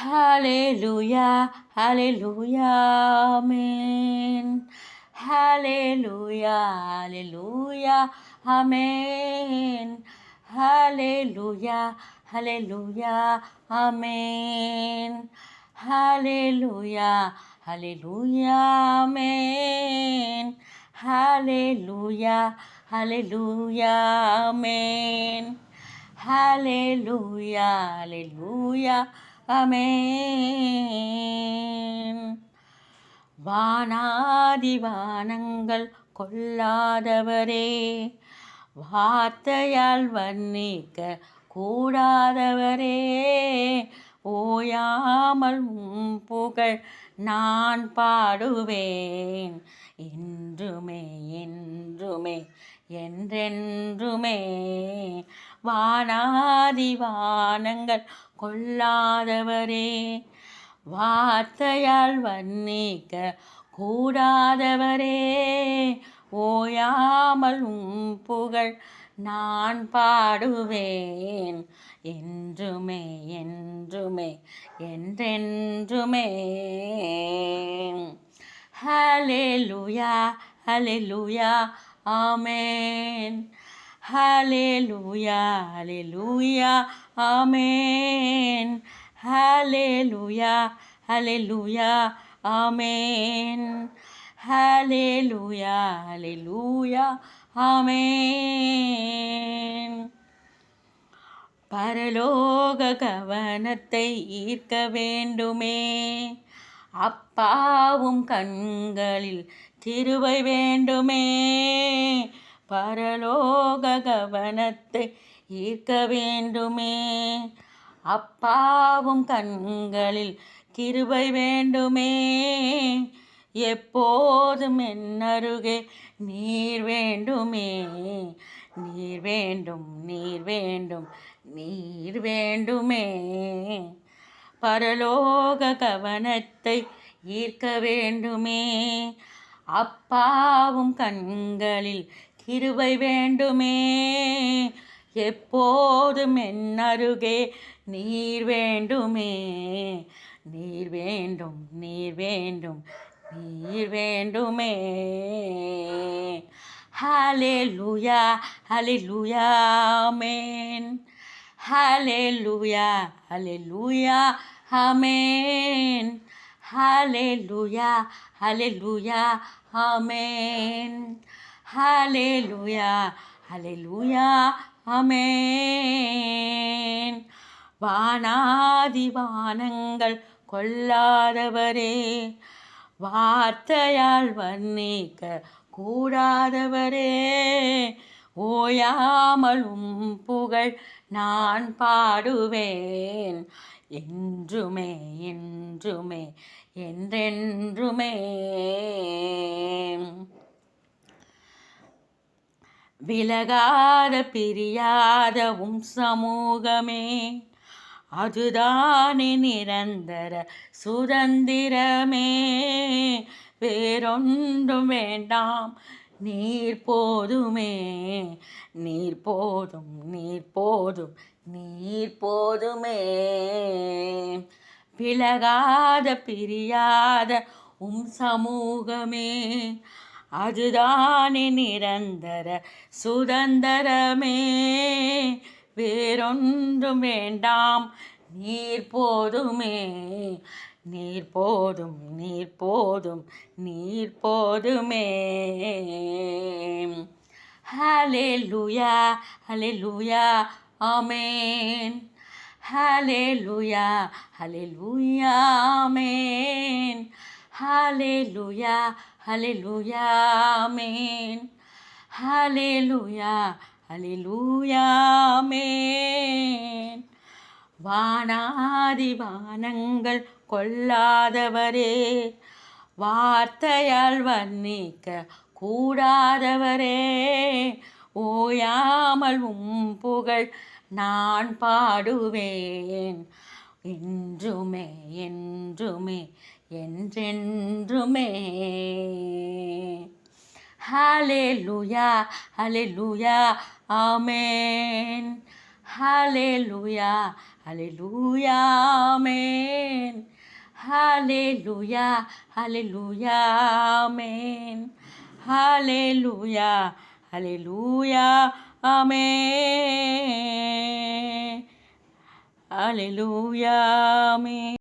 Hallelujah, hallelujah, amen. Hallelujah, hallelujah, amen. Hallelujah, hallelujah, amen. Hallelujah, hallelujah, amen. Hallelujah, hallelujah, amen. Hallelujah, hallelujah, ஆமென். வானாதி வானங்கள் கொள்ளாதவரே, வார்த்தையால் வர்ணிக்க கூடாதவரே, ஓயாமல் உம் புகழ் நான் பாடுவேன், என்றுமே என்றுமே என்றென்றுமே. வானாதி வானங்கள் கொள்ளாதவரே, வார்த்தையால் வர்ணிக்க கூடாதவரே, ஓயாமல் உம் புகழ் நான் பாடுவேன், என்றுமே என்றுமே என்றென்றுமே. Hallelujah, hallelujah, amen. Hallelujah, hallelujah, amen. Hallelujah, hallelujah, amen. Hallelujah, hallelujah, amen. பரலோக கவனத்தை ஈர்க்க வேண்டுமே, அப்பாவும் கண்களில் கிருபை வேண்டுமே. பரலோக கவனத்தை ஈர்க்க வேண்டுமே, அப்பாவும் கண்களில் கிருபை வேண்டுமே. எப்போதும் என்னருகே நீர் வேண்டுமே, நீர் வேண்டும் நீர் வேண்டும் நீர் வேண்டுமே. பரலோக கவனத்தை ஈர்க்க வேண்டுமே, அப்பாவும் கண்களில் கிருபை வேண்டுமே. எப்போதும் என்னருகே நீர் வேண்டுமே, நீர் வேண்டும் நீர் வேண்டும் நீர் வேண்டுமே. Hallelujah, hallelujah, amen. Hallelujah, hallelujah, amen. Hallelujah, hallelujah, amen. Hallelujah, hallelujah, amen. வானாதி வானங்கள் கொள்ளாதவரே, வார்த்தையால் வர்ணிக்க கூடாதவரே, ஓயாமல் உம் புகழ் நான் பாடுவேன், என்றுமே என்றுமே என்றென்றுமே. விலகாத பிரியாத உம் சமூகமே, அதுதானே நிரந்தர சுதந்திரமே. வேறொன்றும் வேண்டாம் நீர் போதுமே, நீர் போதும் நீர் போதும் நீர் போதுமே. விலகாத பிரியாத உம் சமூகமே, அதுதானே நிரந்தர சுதந்திரமே. வேறொன்றும் வேண்டாம் நீர் போதுமே, நீர் போதும் நீர் போதும் நீர் போதுமே. Hallelujah, hallelujah, amen. Hallelujah, hallelujah, amen. Hallelujah, hallelujah, amen. Hallelujah, hallelujah, amen. வானாதி வானங்கள் கொள்ளாதவரே, வார்த்தையால் வர்ணிக்க கூடாதவரே, ஓயாமல் உம் புகழ் நான் பாடுவேன், என்றுமே என்றுமே என்றென்றுமே. Hallelujah, hallelujah, amen. Hallelujah, hallelujah, amen. ஹalleluya ஹalleluya ஆமென் ஹalleluya ஹalleluya ஆமென் ஹalleluya ஆமென்